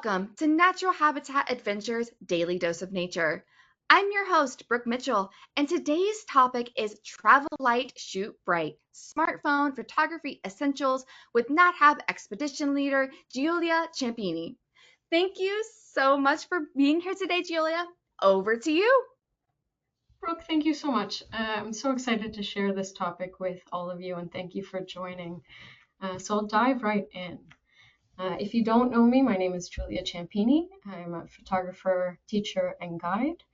Welcome to Natural Habitat Adventures Daily Dose of Nature. I'm your host, Brooke Mitchell, and today's topic is Travel Light, Shoot Bright Smartphone Photography Essentials with NatHab Expedition Leader Giulia Ciampini. Thank you so much for being here today, Giulia. Over to you. Brooke, thank you so much. I'm so excited to share this topic with all of you, and thank you for joining. So I'll dive right in. If you don't know me, my name is Giulia Ciampini. I'm a photographer, teacher, and guide.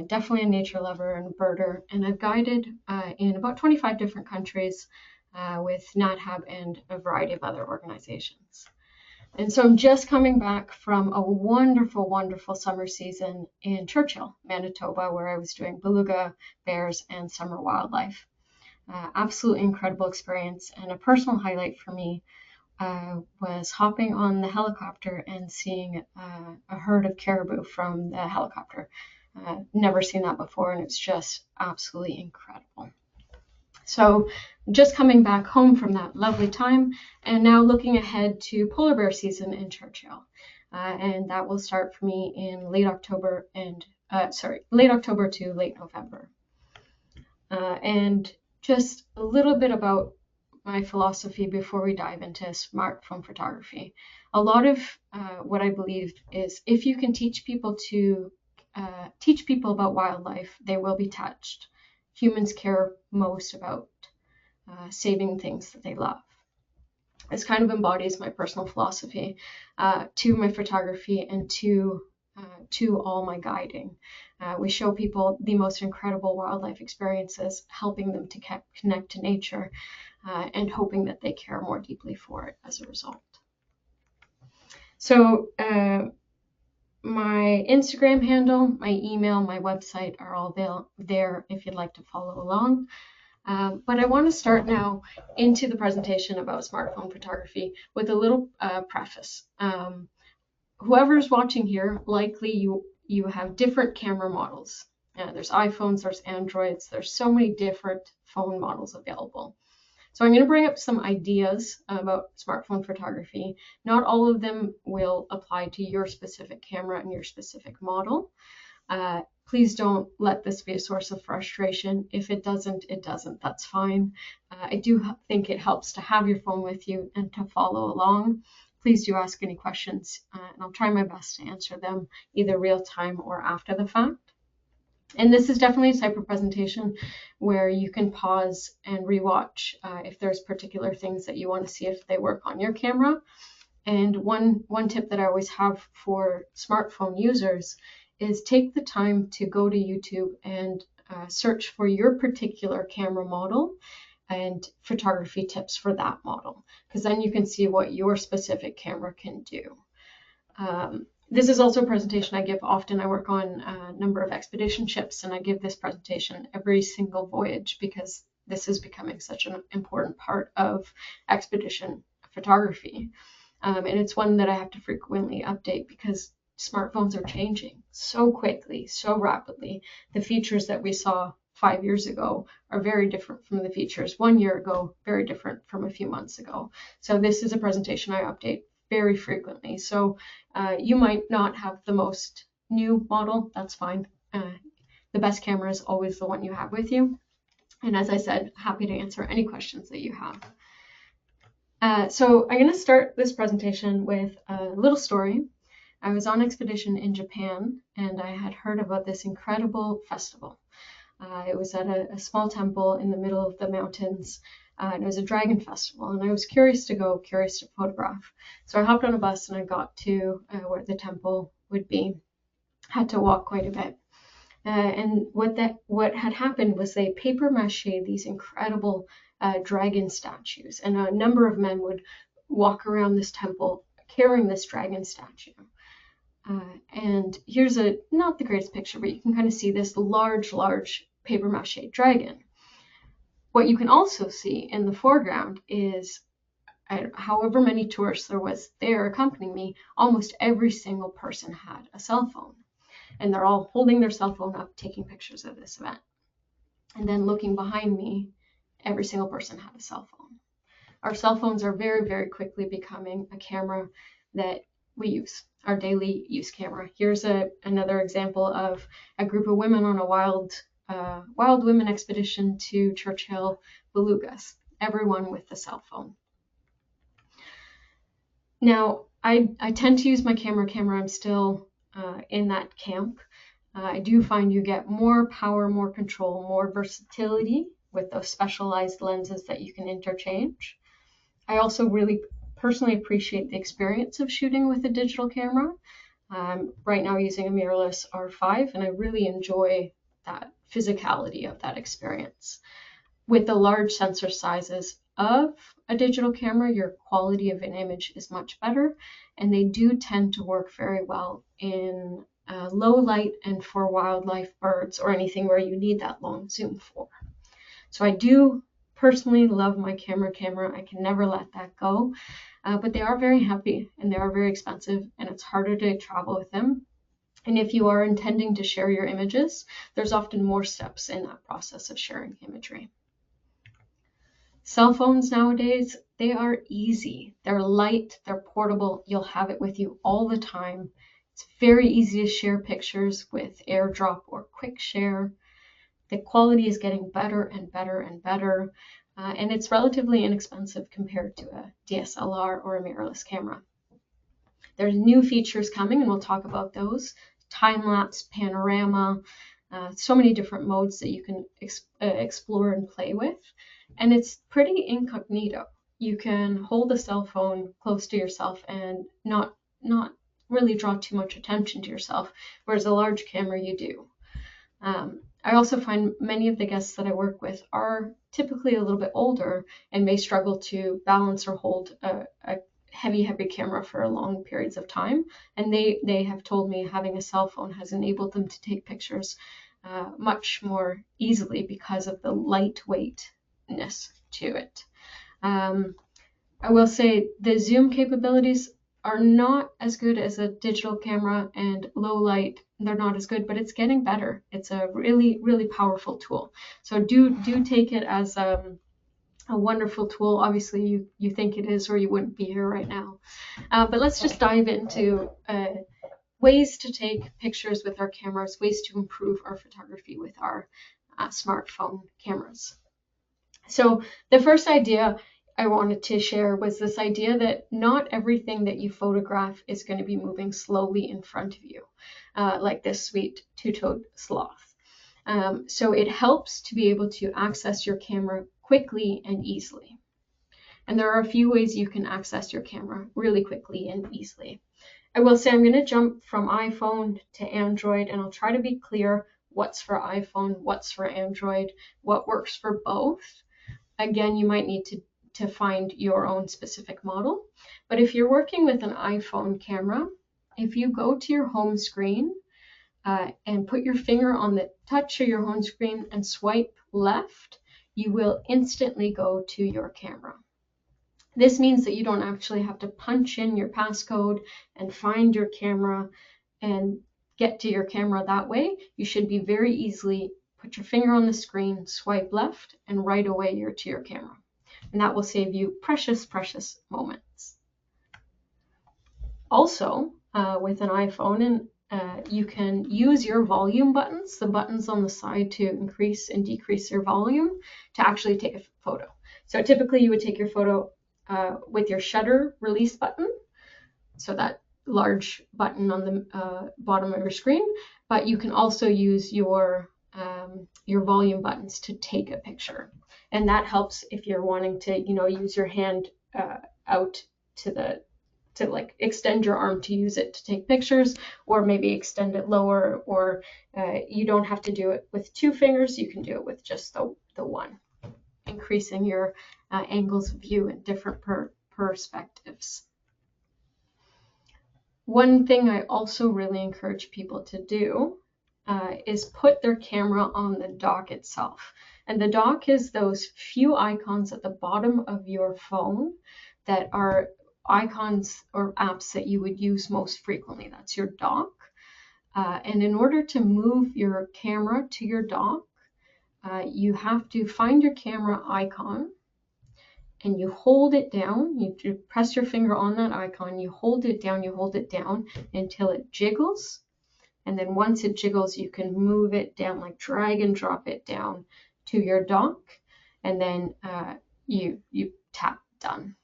Definitely a nature lover and birder, and I've guided in about 25 different countries with NatHab and a variety of other organizations. And so I'm just coming back from a wonderful, wonderful summer season in Churchill, Manitoba, where I was doing beluga, bears, and summer wildlife. Absolutely incredible experience, and a personal highlight for me was hopping on the helicopter and seeing a herd of caribou from the helicopter. Never seen that before, and it's just absolutely incredible. So just coming back home from that lovely time, and now looking ahead to polar bear season in Churchill. And that will start for me in late October to late November. And just a little bit about my philosophy before we dive into smartphone photography. A lot of what I believe is if you can teach people about wildlife, they will be touched. Humans care most about saving things that they love. This kind of embodies my personal philosophy to my photography and to all my guiding. We show people the most incredible wildlife experiences, helping them to connect to nature and hoping that they care more deeply for it as a result. So my Instagram handle, my email, my website are all there if you'd like to follow along. But I want to start now into the presentation about smartphone photography with a little preface. Whoever's watching here, likely you have different camera models. There's iPhones, there's Androids, there's so many different phone models available. So I'm going to bring up some ideas about smartphone photography. Not all of them will apply to your specific camera and your specific model. Please don't let this be a source of frustration. If it doesn't, it doesn't. That's fine. I do think it helps to have your phone with you and to follow along. Please do ask any questions, and I'll try my best to answer them either real time or after the fact. And this is definitely a type of presentation where you can pause and rewatch if there's particular things that you want to see if they work on your camera. And one tip that I always have for smartphone users is take the time to go to YouTube and search for your particular camera model and photography tips for that model, because then you can see what your specific camera can do. This is also a presentation I give often. I work on a number of expedition ships, and I give this presentation every single voyage because this is becoming such an important part of expedition photography. And it's one that I have to frequently update because smartphones are changing so quickly, so rapidly. The features that we saw 5 years ago are very different from the features 1 year ago, very different from a few months ago. So this is a presentation I update very frequently. So you might not have the most new model, that's fine. The best camera is always the one you have with you. And as I said, happy to answer any questions that you have. So I'm going to start this presentation with a little story. I was on expedition in Japan, and I had heard about this incredible festival. It was at a small temple in the middle of the mountains, and it was a dragon festival, and I was curious to go, curious to photograph. So I hopped on a bus and I got to where the temple would be. Had to walk quite a bit. And what had happened was they paper mache these incredible dragon statues, and a number of men would walk around this temple carrying this dragon statue. And here's not the greatest picture, but you can kind of see this large paper mache dragon. What you can also see in the foreground is however many tourists there was there accompanying me, almost every single person had a cell phone. And they're all holding their cell phone up, taking pictures of this event. And then looking behind me, every single person had a cell phone. Our cell phones are very, very quickly becoming a camera that we use, our daily use camera. Here's another example of a group of women on a wild women expedition to Churchill Belugas, everyone with a cell phone. Now, I tend to use my camera. I'm still in that camp. I do find you get more power, more control, more versatility with those specialized lenses that you can interchange. I also really personally appreciate the experience of shooting with a digital camera. Right now using a mirrorless R5, and I really enjoy that physicality of that experience. With the large sensor sizes of a digital camera, your quality of an image is much better, and they do tend to work very well in low light and for wildlife, birds, or anything where you need that long zoom for. So I do personally love my camera. I can never let that go, but they are very heavy and they are very expensive, and it's harder to travel with them. And if you are intending to share your images, there's often more steps in that process of sharing imagery. Cell phones nowadays, they are easy. They're light, they're portable. You'll have it with you all the time. It's very easy to share pictures with AirDrop or Quick Share. The quality is getting better and better and better, and it's relatively inexpensive compared to a DSLR or a mirrorless camera. There's new features coming, and we'll talk about those. Time-lapse, panorama, so many different modes that you can explore and play with. And it's pretty incognito. You can hold a cell phone close to yourself and not really draw too much attention to yourself, whereas a large camera you do. I also find many of the guests that I work with are typically a little bit older and may struggle to balance or hold a heavy camera for long periods of time. And they have told me having a cell phone has enabled them to take pictures much more easily because of the lightweightness to it. I will say the zoom capabilities are not as good as a digital camera, and low light, they're not as good, but it's getting better. It's a really, really powerful tool. So do take it as a wonderful tool. Obviously you think it is, or you wouldn't be here right now. But let's just dive into ways to take pictures with our cameras, ways to improve our photography with our smartphone cameras. So the first idea I wanted to share was this idea that not everything that you photograph is going to be moving slowly in front of you, like this sweet two-toed sloth. So it helps to be able to access your camera quickly and easily. And there are a few ways you can access your camera really quickly and easily. I will say I'm going to jump from iPhone to Android, and I'll try to be clear what's for iPhone, what's for Android, what works for both. Again, you might need to find your own specific model. But if you're working with an iPhone camera, if you go to your home screen and put your finger on the touch of your home screen and swipe left, you will instantly go to your camera. This means that you don't actually have to punch in your passcode and find your camera and get to your camera that way. You should be very easily put your finger on the screen, swipe left, and right away you're to your camera. And that will save you precious, precious moments. Also, with an iPhone, you can use your volume buttons, the buttons on the side to increase and decrease your volume, to actually take a photo. So typically you would take your photo with your shutter release button, so that large button on the bottom of your screen, but you can also use your volume buttons to take a picture. And that helps if you're wanting to, use your hand out to like extend your arm to use it to take pictures, or maybe extend it lower, or you don't have to do it with 2 fingers, you can do it with just the one, increasing your angles of view and different perspectives. One thing I also really encourage people to do is put their camera on the dock itself. And the dock is those few icons at the bottom of your phone that are icons or apps that you would use most frequently. That's your dock. And in order to move your camera to your dock, you have to find your camera icon and you hold it down. You press your finger on that icon, you hold it down until it jiggles. And then once it jiggles, you can move it down, like drag and drop it down to your dock, and then you tap done.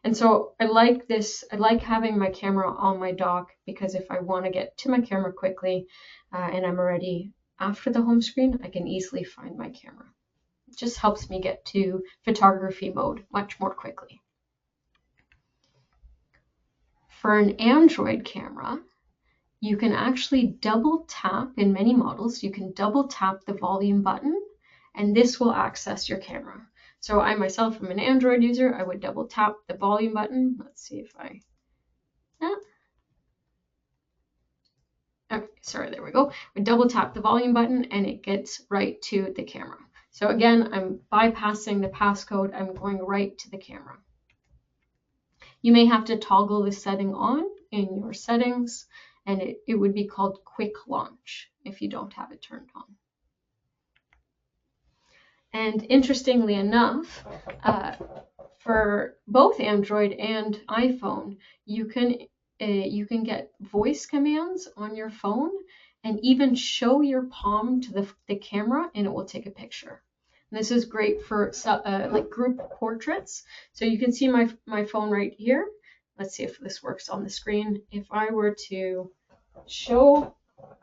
And so I like this. I like having my camera on my dock, because if I want to get to my camera quickly and I'm already after the home screen, I can easily find my camera. It just helps me get to photography mode much more quickly. For an Android camera, you can actually double tap. In many models, you can double tap the volume button, and this will access your camera. So I myself am an Android user. I would double tap the volume button. Let's see if I, okay, sorry, there we go. We double tap the volume button and it gets right to the camera. So again, I'm bypassing the passcode. I'm going right to the camera. You may have to toggle this setting on in your settings, and it would be called quick launch if you don't have it turned on. And interestingly enough, for both Android and iPhone, you can get voice commands on your phone and even show your palm to the camera, and it will take a picture. And this is great for like group portraits. So you can see my phone right here. Let's see if this works on the screen. If I were to show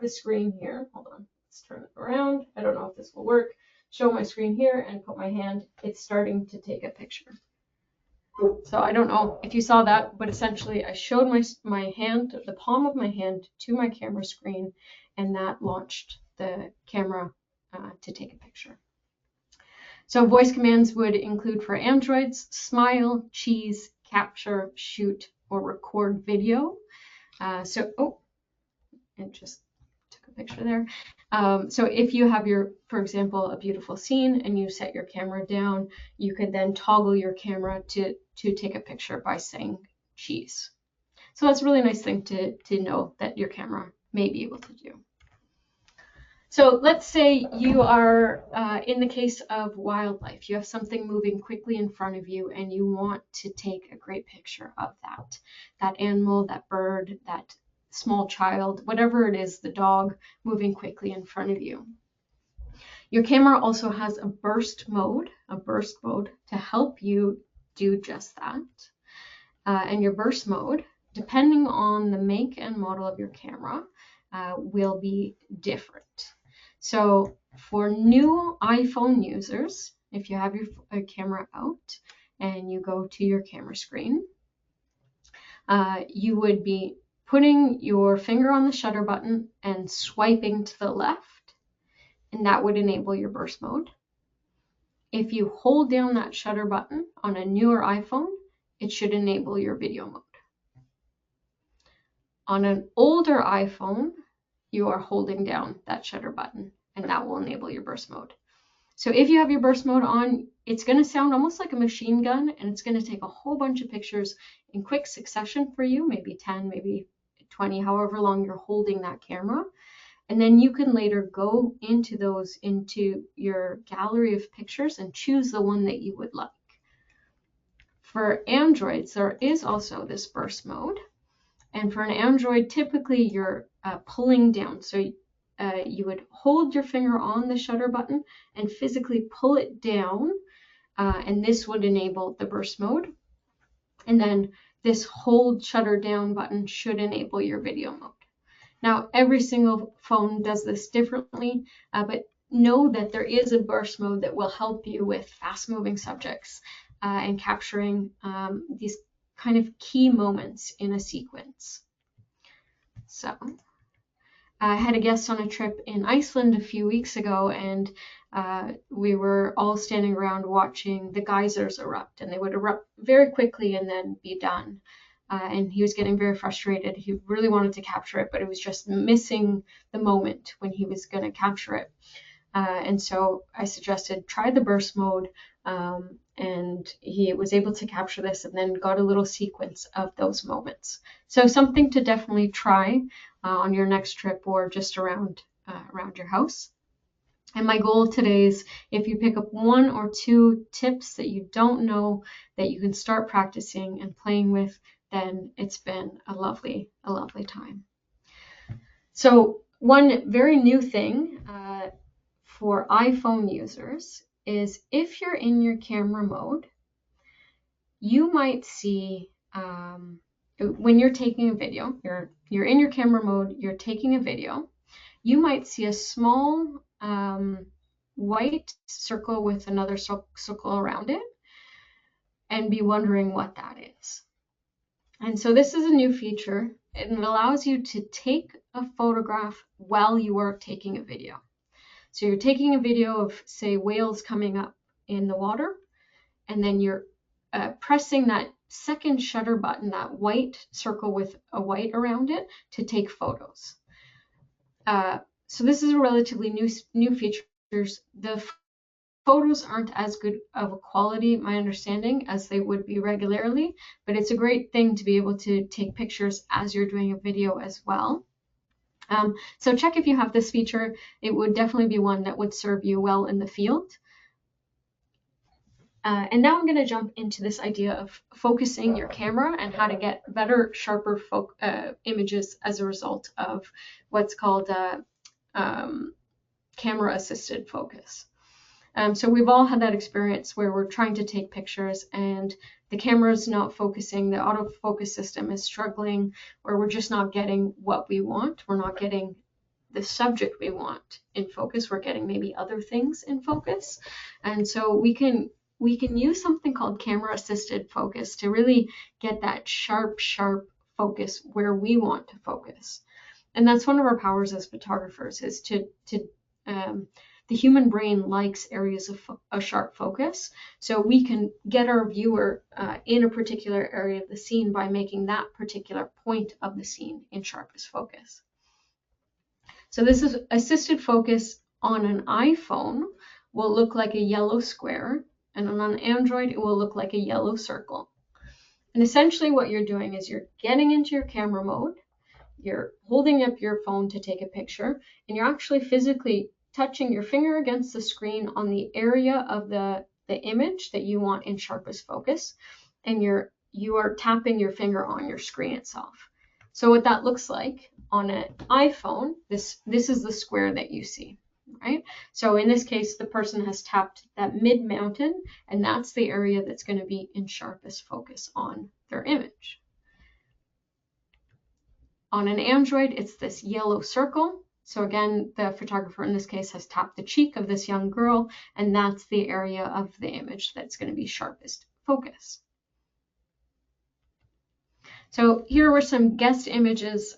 the screen here, hold on, let's turn it around. I don't know if this will work. Show my screen here and put my hand, it's starting to take a picture. So I don't know if you saw that, but essentially I showed my hand, the palm of my hand, to my camera screen, and that launched the camera to take a picture. So voice commands would include for Androids, smile, cheese, capture, shoot, or record video. It just took a picture there. So if you have for example, a beautiful scene and you set your camera down, you could then toggle your camera to take a picture by saying cheese. So that's a really nice thing to know that your camera may be able to do. So let's say you are, in the case of wildlife, you have something moving quickly in front of you and you want to take a great picture of that animal, that bird, that small child, whatever it is, the dog moving quickly in front of you. Your camera also has a burst mode to help you do just that. And your burst mode, depending on the make and model of your camera, will be different. So for new iPhone users, if you have your camera out and you go to your camera screen, you would be putting your finger on the shutter button and swiping to the left, and that would enable your burst mode. If you hold down that shutter button on a newer iPhone, it should enable your video mode. On an older iPhone, you are holding down that shutter button, and that will enable your burst mode. So if you have your burst mode on, it's going to sound almost like a machine gun, and it's going to take a whole bunch of pictures in quick succession for you, maybe 10, maybe 20, however long you're holding that camera. And then you can later go into your gallery of pictures and choose the one that you would like. For Androids, there is also this burst mode. And for an Android, typically you're pulling down. So you would hold your finger on the shutter button and physically pull it down, and this would enable the burst mode. And then this hold shutter down button should enable your video mode. Now, every single phone does this differently, but know that there is a burst mode that will help you with fast-moving subjects and capturing these kind of key moments in a sequence. So I had a guest on a trip in Iceland a few weeks ago, and we were all standing around watching the geysers erupt, and they would erupt very quickly and then be done. And he was getting very frustrated. He really wanted to capture it, but it was just missing the moment when he was going to capture it. And so I suggested try the burst mode, and he was able to capture this and then got a little sequence of those moments. So something to definitely try on your next trip or just around your house. And my goal today is if you pick up 1 or 2 tips that you don't know that you can start practicing and playing with, then it's been a lovely time. So one very new thing for iPhone users is if you're in your camera mode, you might see when you're taking a video, you're in your camera mode, you're taking a video, you might see a small white circle with another circle around it and be wondering what that is. And so this is a new feature, and it allows you to take a photograph while you are taking a video. So you're taking a video of, say, whales coming up in the water, and then you're pressing that second shutter button, that white circle with a white around it, to take photos. So this is a relatively new feature. The photos aren't as good of a quality, my understanding, as they would be regularly, but it's a great thing to be able to take pictures as you're doing a video as well. So check if you have this feature. It would definitely be one that would serve you well in the field. And now I'm going to jump into this idea of focusing your camera and how to get better, sharper images as a result of what's called camera assisted focus. So we've all had that experience where we're trying to take pictures and the camera is not focusing, the autofocus system is struggling, or we're just not getting what we want. We're not getting the subject we want in focus. We're getting maybe other things in focus. And so we can use something called camera assisted focus to really get that sharp focus where we want to focus. And that's one of our powers as photographers, is the human brain likes areas of a sharp focus. So we can get our viewer in a particular area of the scene by making that particular point of the scene in sharpest focus. So this is assisted focus on an iPhone will look like a yellow square, and on an Android it will look like a yellow circle. And essentially what you're doing is you're getting into your camera mode, you're holding up your phone to take a picture, and you're actually physically touching your finger against the screen on the area of the image that you want in sharpest focus, and you are tapping your finger on your screen itself. So what that looks like on an iPhone, this is the square that you see, right? So in this case, the person has tapped that mid mountain, and that's the area that's going to be in sharpest focus on their image. On an Android, it's this yellow circle. So again, the photographer in this case has tapped the cheek of this young girl, and that's the area of the image that's going to be sharpest focus. So here were some guest images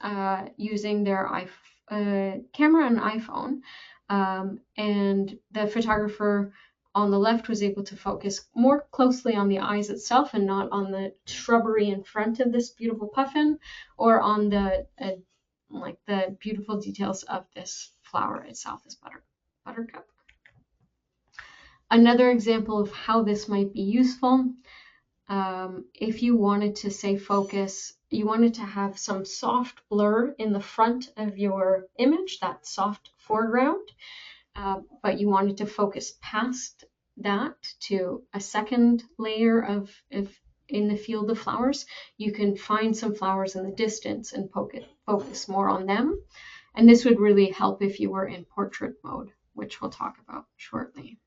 using their camera and iPhone, and the photographer on the left was able to focus more closely on the eyes itself and not on the shrubbery in front of this beautiful puffin, or on the like the beautiful details of this flower itself, this buttercup. Another example of how this might be useful, if you wanted to say focus, you wanted to have some soft blur in the front of your image, that soft foreground, but you wanted to focus past that to a second layer of in the field of flowers, you can find some flowers in the distance and focus more on them. And this would really help if you were in portrait mode, which we'll talk about shortly.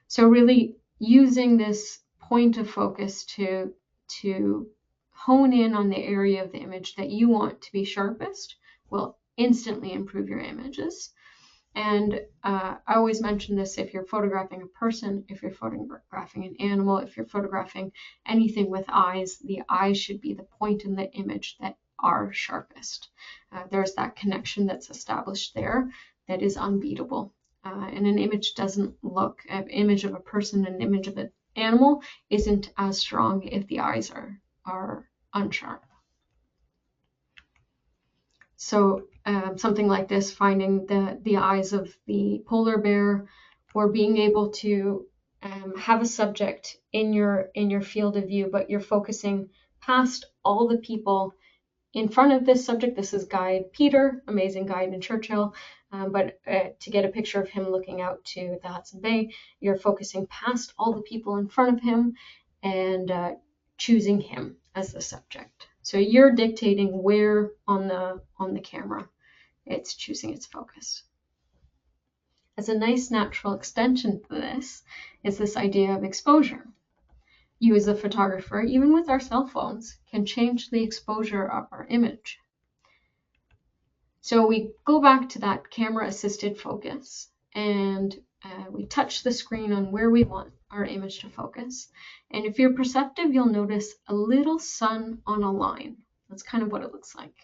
So really using this point of focus to hone in on the area of the image that you want to be sharpest will instantly improve your images. And I always mention this: if you're photographing a person, if you're photographing an animal, if you're photographing anything with eyes, the eyes should be the point in the image that are sharpest. There's that connection that's established there that is unbeatable. And an image doesn't look, an image of a person, an image of an animal isn't as strong if the eyes are unsharp. So something like this, finding the eyes of the polar bear, or being able to have a subject in your field of view, but you're focusing past all the people in front of this subject. This is guide Peter, amazing guide in Churchill. but to get a picture of him looking out to the Hudson Bay, you're focusing past all the people in front of him and choosing him as the subject. So you're dictating where on the camera it's choosing its focus. As a nice natural extension to this is this idea of exposure. You as a photographer, even with our cell phones, can change the exposure of our image. So we go back to that camera-assisted focus, and we touch the screen on where we want our image to focus. And if you're perceptive, you'll notice a little sun on a line. That's kind of what it looks like.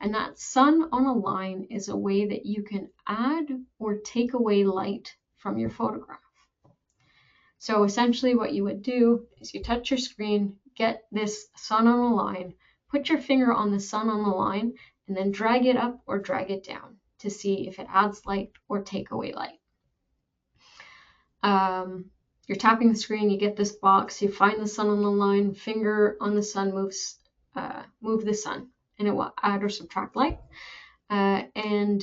And that sun on a line is a way that you can add or take away light from your photograph. So essentially what you would do is you touch your screen, get this sun on a line, put your finger on the sun on the line, and then drag it up or drag it down to see if it adds light or take away light. You're tapping the screen, you get this box, you find the sun on the line, finger on the sun move the sun, and it will add or subtract light. And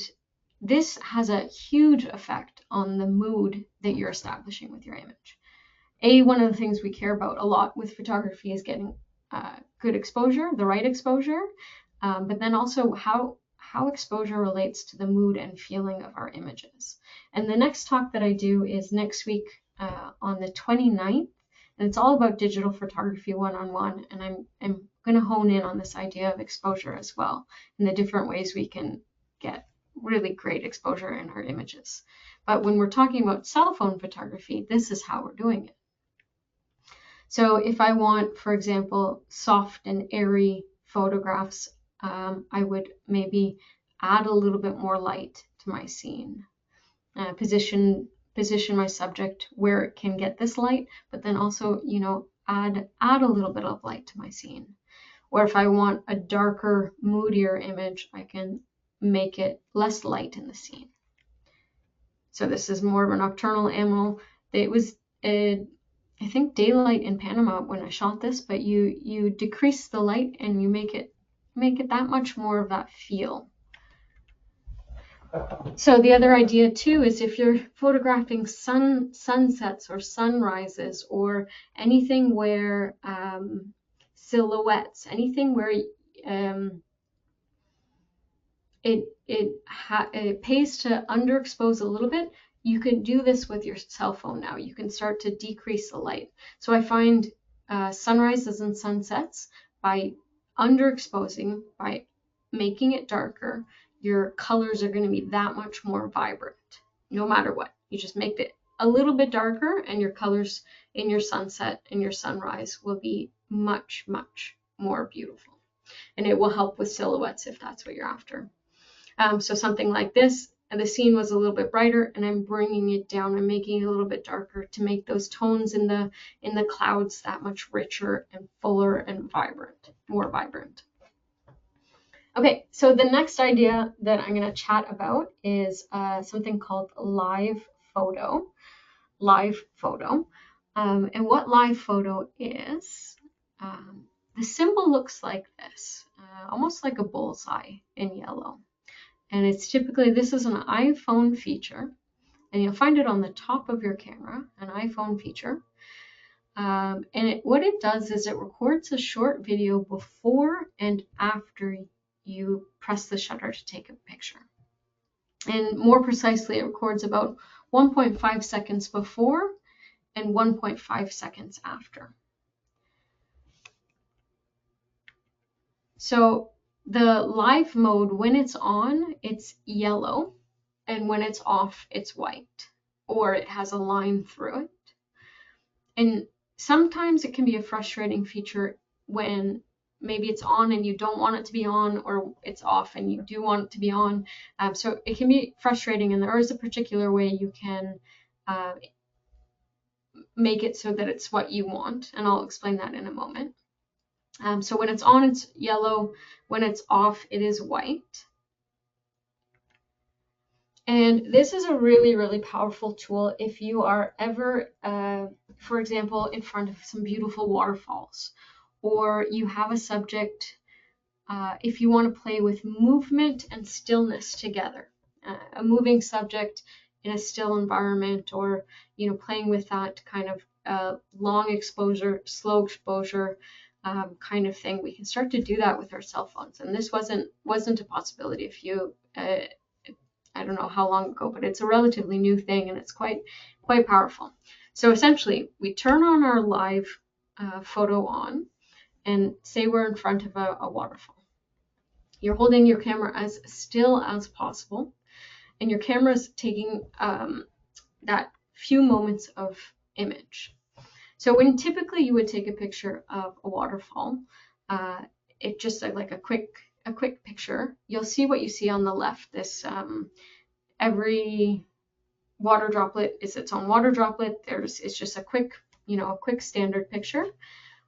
this has a huge effect on the mood that you're establishing with your image. One of the things we care about a lot with photography is getting good exposure, the right exposure, but then also how exposure relates to the mood and feeling of our images. And the next talk that I do is next week on the 29th, and it's all about digital photography one-on-one, and I'm going to hone in on this idea of exposure as well, and the different ways we can get really great exposure in our images. But when we're talking about cell phone photography, this is how we're doing it. So if I want, for example, soft and airy photographs, I would maybe add a little bit more light to my scene, position my subject where it can get this light, but then also, add a little bit of light to my scene. Or if I want a darker, moodier image, I can make it less light in the scene. So this is more of a nocturnal animal. It was, I think, daylight in Panama when I shot this, but you decrease the light and you make it that much more of that feel. So the other idea too is if you're photographing sunsets or sunrises or anything where silhouettes, anything where it pays to underexpose a little bit, you can do this with your cell phone now. You can start to decrease the light. So I find sunrises and sunsets, by underexposing, by making it darker, your colors are going to be that much more vibrant, no matter what. You just make it a little bit darker and your colors in your sunset and your sunrise will be much, much more beautiful. And it will help with silhouettes if that's what you're after. So something like this, and the scene was a little bit brighter and I'm bringing it down and making it a little bit darker to make those tones in the clouds that much richer and fuller and vibrant, more vibrant. Okay, so the next idea that I'm going to chat about is something called live photo. And what live photo is, the symbol looks like this, almost like a bullseye in yellow. And it's typically, this is an iPhone feature, and you'll find it on the top of your camera, an iPhone feature. And what it does is it records a short video before and after you press the shutter to take a picture. And more precisely, it records about 1.5 seconds before and 1.5 seconds after. So the live mode, when it's on, it's yellow, and when it's off, it's white, or it has a line through it. And sometimes it can be a frustrating feature when maybe it's on and you don't want it to be on, or it's off and you do want it to be on. So it can be frustrating, and there is a particular way you can make it so that it's what you want, and I'll explain that in a moment. So when it's on, it's yellow. When it's off, it is white. And this is a really, really powerful tool if you are ever, for example, in front of some beautiful waterfalls, or you have a subject, if you want to play with movement and stillness together. a moving subject in a still environment, or playing with that kind of long exposure, slow exposure kind of thing. We can start to do that with our cell phones, and this wasn't a possibility a few I don't know how long ago, but it's a relatively new thing, and it's quite powerful. So essentially, we turn on our live photo on, and say we're in front of a waterfall. You're holding your camera as still as possible, and your camera is taking that few moments of image. So when typically you would take a picture of a waterfall, it just like a quick picture, you'll see what you see on the left. This every water droplet is its own water droplet. It's just a quick standard picture.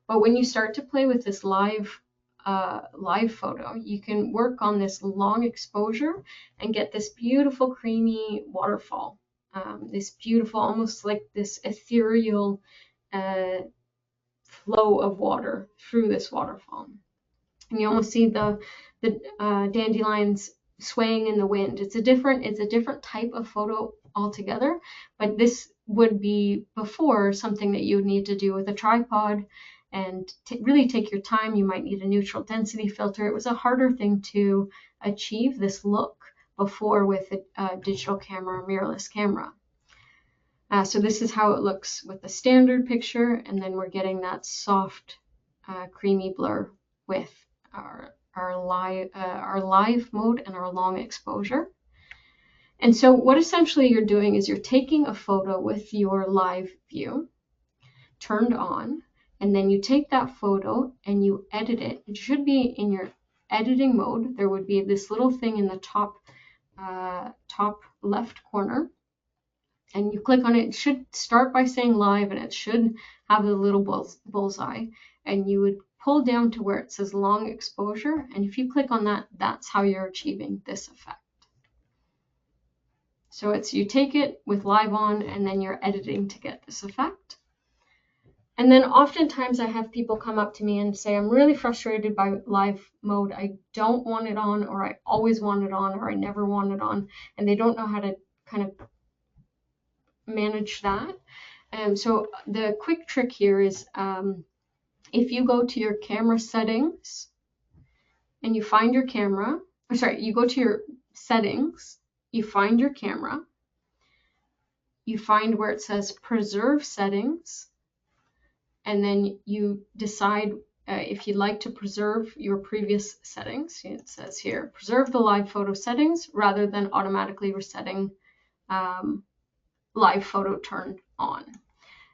But when you start to play with this live photo, you can work on this long exposure and get this beautiful creamy waterfall. This beautiful, almost like this ethereal flow of water through this waterfall. And you almost see the dandelions swaying in the wind. It's a different type of photo altogether, but this would be before something that you would need to do with a tripod and really take your time. You might need a neutral density filter. It was a harder thing to achieve this look before with a digital camera, mirrorless camera. So this is how it looks with the standard picture, and then we're getting that soft, creamy blur with our live mode and our long exposure. And so what essentially you're doing is you're taking a photo with your live view turned on, and then you take that photo and you edit it. It should be in your editing mode. There would be this little thing in the top left corner, and you click on it. It should start by saying live, and it should have the little bullseye, and you would pull down to where it says long exposure, and if you click on that, that's how you're achieving this effect. So it's you take it with live on, and then you're editing to get this effect. And then oftentimes I have people come up to me and say, I'm really frustrated by live mode. I don't want it on, or I always want it on, or I never want it on, and they don't know how to kind of manage that. So the quick trick here is if you go to your camera settings and you find your camera, you go to your settings, you find your camera, you find where it says preserve settings, and then you decide if you'd like to preserve your previous settings. It says here, preserve the live photo settings rather than automatically resetting live photo turned on.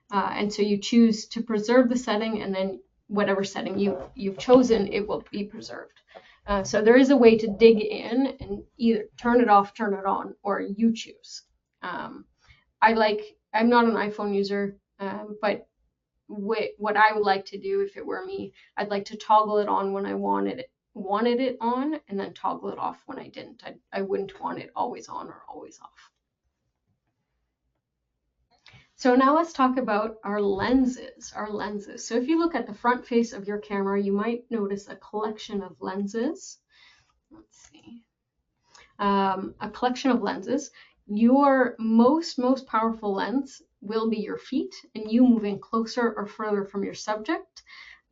And so you choose to preserve the setting, and then whatever setting you've chosen, it will be preserved. So there is a way to dig in and either turn it off, turn it on, or you choose. I'm not an iPhone user, but what I would like to do if it were me, I'd like to toggle it on when I wanted it on, and then toggle it off when I didn't. I wouldn't want it always on or always off. So now let's talk about our lenses. So if you look at the front face of your camera, you might notice a collection of lenses. Let's see. A collection of lenses. Your most powerful lens will be your feet, and you moving closer or further from your subject.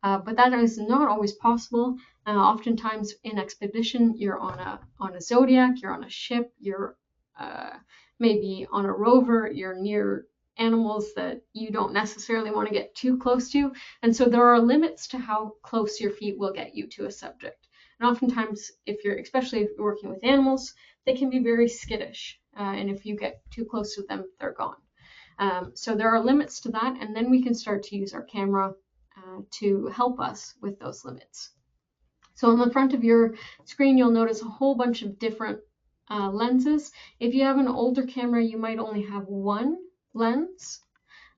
But that is not always possible. Oftentimes in expedition, you're on a zodiac, you're on a ship, you're maybe on a rover, you're near animals that you don't necessarily want to get too close to, and so there are limits to how close your feet will get you to a subject. And oftentimes, especially if you're working with animals, they can be very skittish, and if you get too close to them, they're gone. So there are limits to that, and then we can start to use our camera to help us with those limits. So on the front of your screen, you'll notice a whole bunch of different lenses. If you have an older camera, you might only have one lens.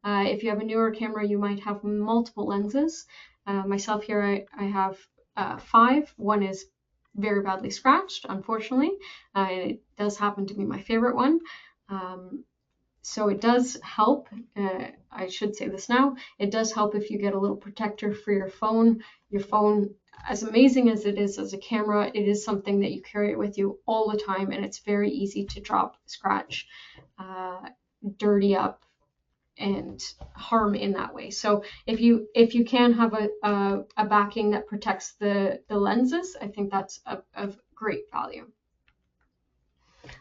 If you have a newer camera, you might have multiple lenses. Myself here, I have 5. One is very badly scratched, unfortunately. It does happen to be my favorite one. So it does help, I should say this now, it does help if you get a little protector for your phone. Your phone as amazing as it is as a camera, it is something that you carry it with you all the time, and it's very easy to drop, scratch, dirty up, and harm in that way. So if you can have a backing that protects the lenses, I think that's of great value.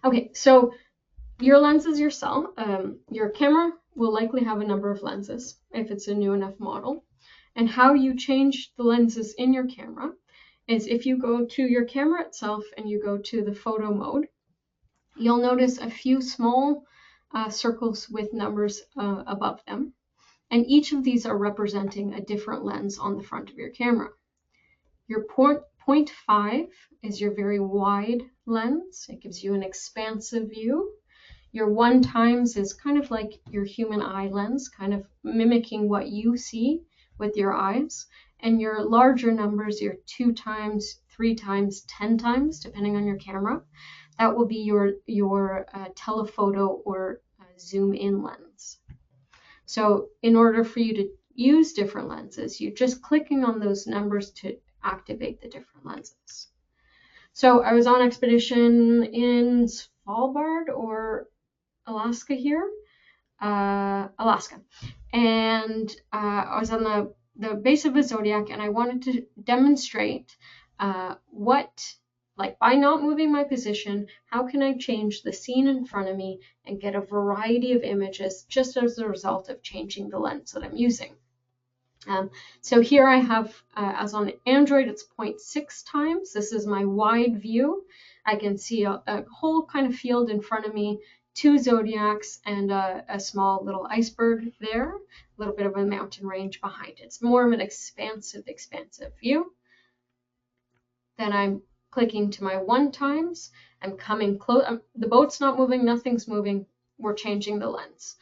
Okay, so your lenses yourself, your camera will likely have a number of lenses if it's a new enough model. And how you change the lenses in your camera is if you go to your camera itself and you go to the photo mode, you'll notice a few small circles with numbers above them. And each of these are representing a different lens on the front of your camera. Your 0.5 is your very wide lens. It gives you an expansive view. Your 1 times is kind of like your human eye lens, kind of mimicking what you see with your eyes. And your larger numbers, your 2 times, 3 times, 10 times, depending on your camera, that will be your telephoto or zoom in lens. So in order for you to use different lenses, you're just clicking on those numbers to activate the different lenses. So I was on expedition in Svalbard or Alaska here, Alaska, and I was on the base of a zodiac, and I wanted to demonstrate like by not moving my position, how can I change the scene in front of me and get a variety of images just as a result of changing the lens that I'm using. So here I have, as on Android, it's 0.6 times. This is my wide view. I can see a whole kind of field in front of me, 2 zodiacs, and a small little iceberg there, a little bit of a mountain range behind it. It's more of an expansive view. Then I'm clicking to my 1 times. I'm coming close. The boat's not moving, nothing's moving. We're changing the lens.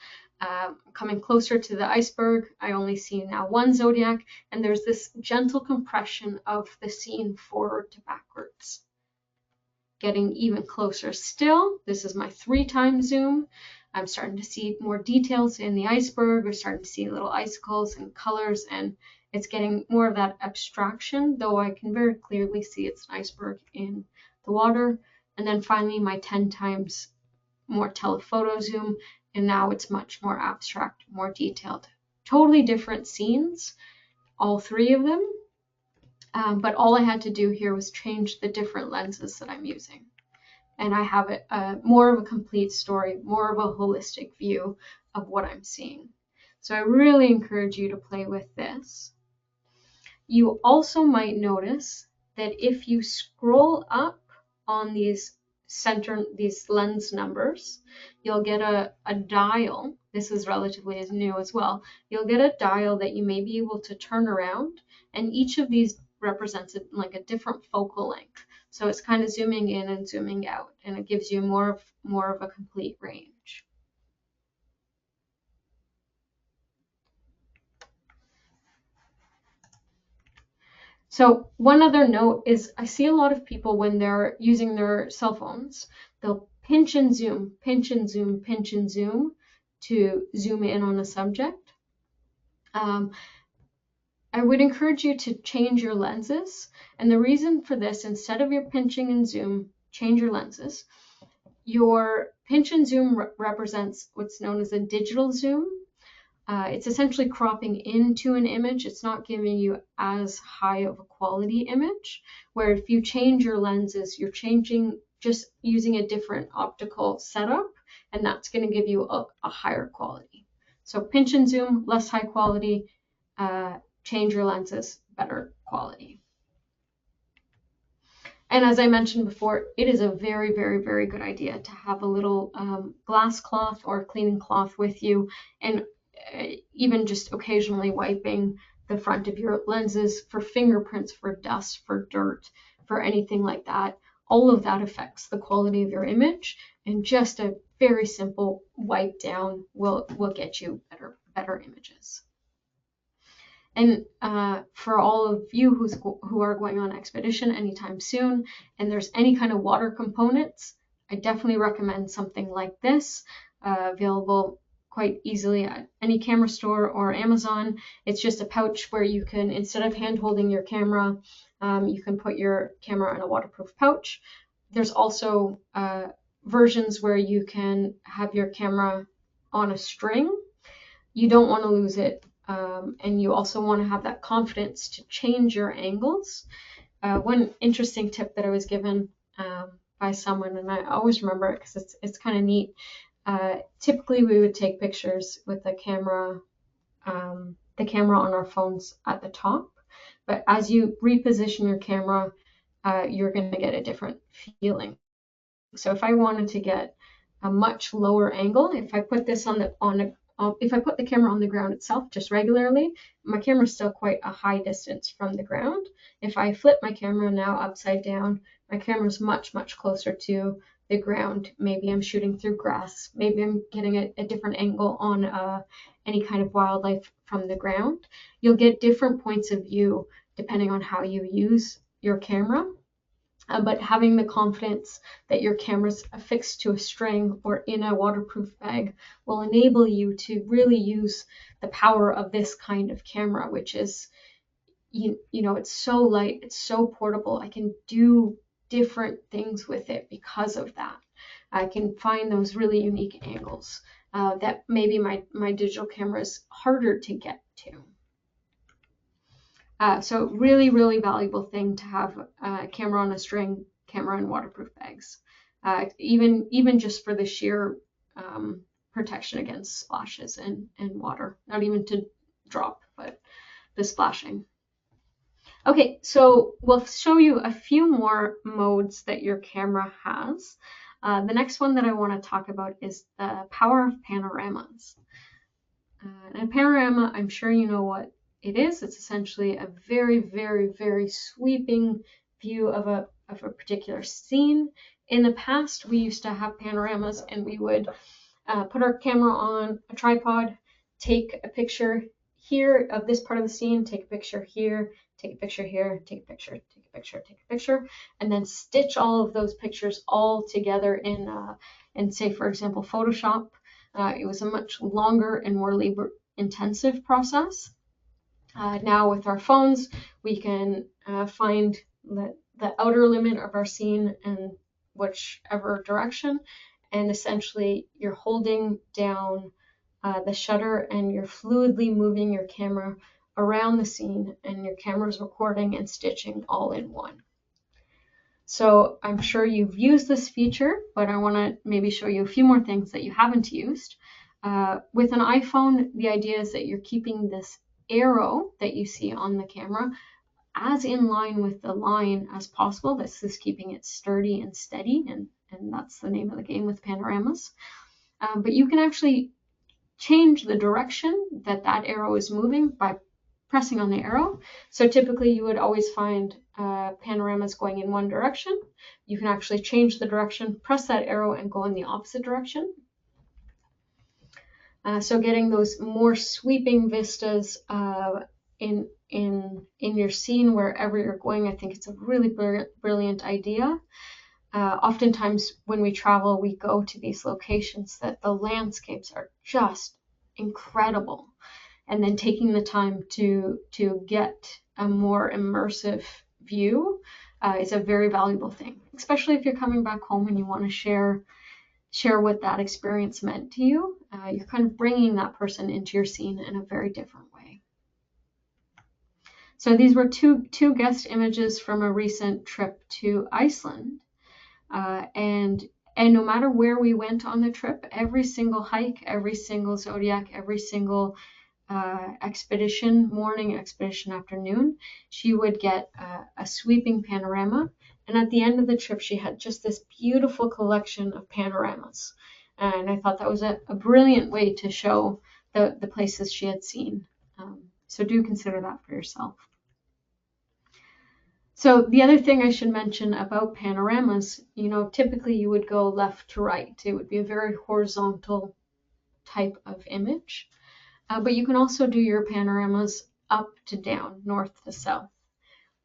Coming closer to the iceberg, I only see now 1 zodiac, and there's this gentle compression of the scene forward to backwards. Getting even closer still, this is my 3 times zoom. I'm starting to see more details in the iceberg. We're starting to see little icicles and colors, and it's getting more of that abstraction, though I can very clearly see it's an iceberg in the water. And then finally my 10 times more telephoto zoom, and now it's much more abstract, more detailed. Totally different scenes, all 3 of them, but all I had to do here was change the different lenses that I'm using. And I have more of a complete story, more of a holistic view of what I'm seeing. So I really encourage you to play with this. You also might notice that if you scroll up on these lens numbers, you'll get a dial. This is relatively new as well. You'll get a dial that you may be able to turn around, and each of these represents like a different focal length. So it's kind of zooming in and zooming out, and it gives you more of a complete range. So one other note is I see a lot of people when they're using their cell phones, they'll pinch and zoom, pinch and zoom, pinch and zoom to zoom in on a subject. I would encourage you to change your lenses. And the reason for this, instead of your pinching and zoom, change your lenses. Your pinch and zoom represents what's known as a digital zoom. It's essentially cropping into an image. It's not giving you as high of a quality image, where if you change your lenses, you're changing, just using a different optical setup, and that's going to give you a higher quality. So pinch and zoom, less high quality, change your lenses, better quality. And as I mentioned before, it is a very, very, very good idea to have a little glass cloth or cleaning cloth with you, and even just occasionally wiping the front of your lenses for fingerprints, for dust, for dirt, for anything like that. All of that affects the quality of your image, and just a very simple wipe down will get you better images. And for all of you who are going on expedition anytime soon, and there's any kind of water components, I definitely recommend something like this, available quite easily at any camera store or Amazon. It's just a pouch where you can, instead of hand holding your camera, You can put your camera in a waterproof pouch. There's also versions where you can have your camera on a string. You don't want to lose it, and you also want to have that confidence to change your angles. One interesting tip that I was given by someone, and I always remember it because it's kind of neat. Typically, we would take pictures with the camera on our phones at the top, but as you reposition your camera, you're going to get a different feeling. So if I wanted to get a much lower angle, if I put this if I put the camera on the ground itself just regularly, my camera is still quite a high distance from the ground. If I flip my camera now upside down, my camera is much, much closer to the ground. Maybe I'm shooting through grass. Maybe I'm getting a different angle on any kind of wildlife from the ground. You'll get different points of view depending on how you use your camera. But having the confidence that your camera's affixed to a string or in a waterproof bag will enable you to really use the power of this kind of camera, which is, you know, it's so light, it's so portable. I can do different things with it because of that. I can find those really unique angles that maybe my digital camera is harder to get to. So really, really valuable thing to have a camera on a string, camera in waterproof bags, even just for the sheer protection against splashes and water, not even to drop, but the splashing. Okay, so we'll show you a few more modes that your camera has. The next one that I want to talk about is the power of panoramas. And a panorama, I'm sure you know what it is. It's essentially a very, very, very sweeping view of a particular scene. In the past, we used to have panoramas, and we would put our camera on a tripod, take a picture here of this part of the scene, take a picture here, take a picture here, take a picture, take a picture, take a picture, and then stitch all of those pictures all together in say, for example, Photoshop. It was a much longer and more labor-intensive process. Now with our phones, we can find the outer limit of our scene in whichever direction, and essentially you're holding down the shutter and you're fluidly moving your camera around the scene, and your camera's recording and stitching all in one. So I'm sure you've used this feature, but I want to maybe show you a few more things that you haven't used. With an iPhone, the idea is that you're keeping this arrow that you see on the camera as in line with the line as possible. This is keeping it sturdy and steady, and that's the name of the game with panoramas. But you can actually change the direction that arrow is moving by pressing on the arrow. So typically you would always find panoramas going in one direction. You can actually change the direction, press that arrow, and go in the opposite direction. So getting those more sweeping vistas in your scene wherever you're going, I think it's a really brilliant idea. Oftentimes when we travel, we go to these locations that the landscapes are just incredible, and then taking the time to get a more immersive view is a very valuable thing, especially if you're coming back home and you want to share what that experience meant to you. You're kind of bringing that person into your scene in a very different way. So these were two guest images from a recent trip to Iceland. And no matter where we went on the trip, every single hike, every single zodiac, every single expedition morning, expedition afternoon, she would get a sweeping panorama. And at the end of the trip, she had just this beautiful collection of panoramas. And I thought that was a brilliant way to show the places she had seen. So do consider that for yourself. So the other thing I should mention about panoramas, you know, typically you would go left to right. It would be a very horizontal type of image. But you can also do your panoramas up to down, north to south.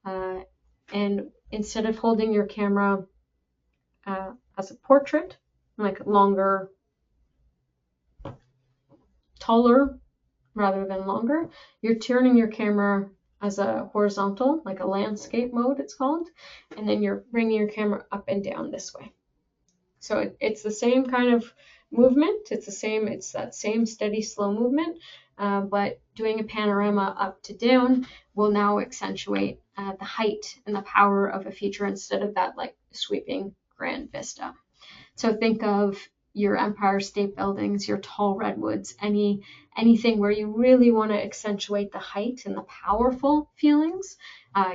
And instead of holding your camera as a portrait, like longer, taller rather than longer, you're turning your camera as a horizontal, like a landscape mode it's called, and then you're bringing your camera up and down this way. So it's the same kind of movement, it's that same steady slow movement, but doing a panorama up to down will now accentuate the height and the power of a feature instead of that like sweeping grand vista. So think of your Empire State Buildings, your tall redwoods, anything where you really want to accentuate the height and the powerful feelings,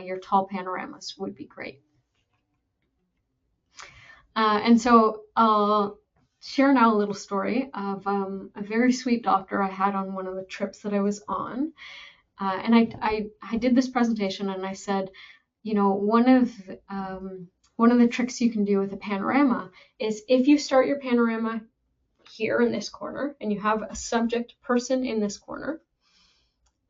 your tall panoramas would be great. And so I'll share now a little story of a very sweet doctor I had on one of the trips that I was on. And I did this presentation and I said, you know, one of the tricks you can do with a panorama is if you start your panorama here in this corner and you have a subject person in this corner,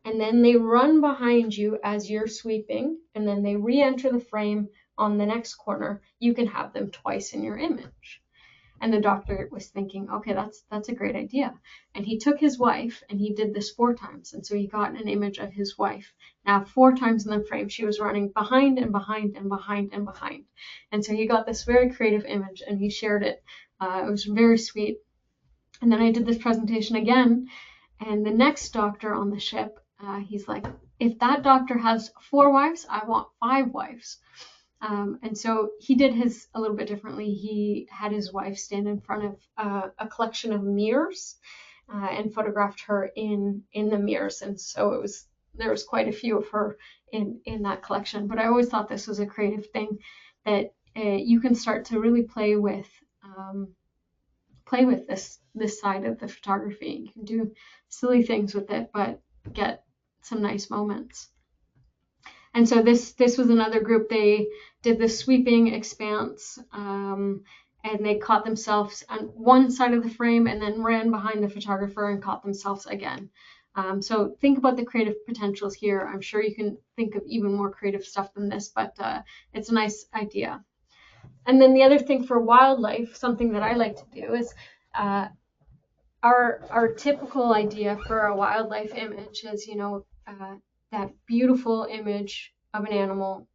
and then they run behind you as you're sweeping, and then they re-enter the frame on the next corner, you can have them twice in your image. And the doctor was thinking, okay, that's a great idea. And he took his wife and he did this 4 times. And so he got an image of his wife. Now 4 times in the frame, she was running behind and behind and behind and behind. And so he got this very creative image and he shared it. It was very sweet. And then I did this presentation again. And the next doctor on the ship, he's like, if that doctor has 4 wives, I want 5 wives. And so he did his a little bit differently. He had his wife stand in front of a collection of mirrors and photographed her in the mirrors. And so there was quite a few of her in that collection. But I always thought this was a creative thing that you can start to really play with this side of the photography. You can do silly things with it, but get some nice moments. And so this was another group. They did the sweeping expanse, and they caught themselves on one side of the frame and then ran behind the photographer and caught themselves again. So think about the creative potentials here. I'm sure you can think of even more creative stuff than this, but it's a nice idea. And then the other thing for wildlife, something that I like to do is our typical idea for a wildlife image is, you know, that beautiful image of an animal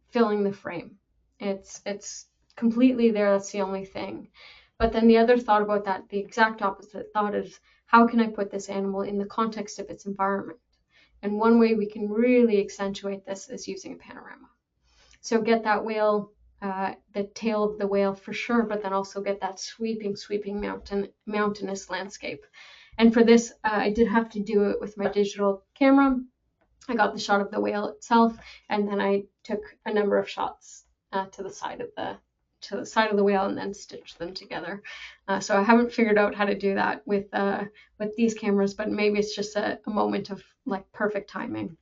filling the frame. It's completely there. That's the only thing. But then the other thought about that, the exact opposite thought is, how can I put this animal in the context of its environment? And one way we can really accentuate this is using a panorama. So get that whale, the tail of the whale for sure, but then also get that sweeping mountainous landscape. And for this, I did have to do it with my digital camera. I got the shot of the whale itself, and then I took a number of shots to the side of the whale, and then stitched them together. So I haven't figured out how to do that with these cameras, but maybe it's just a moment of like perfect timing.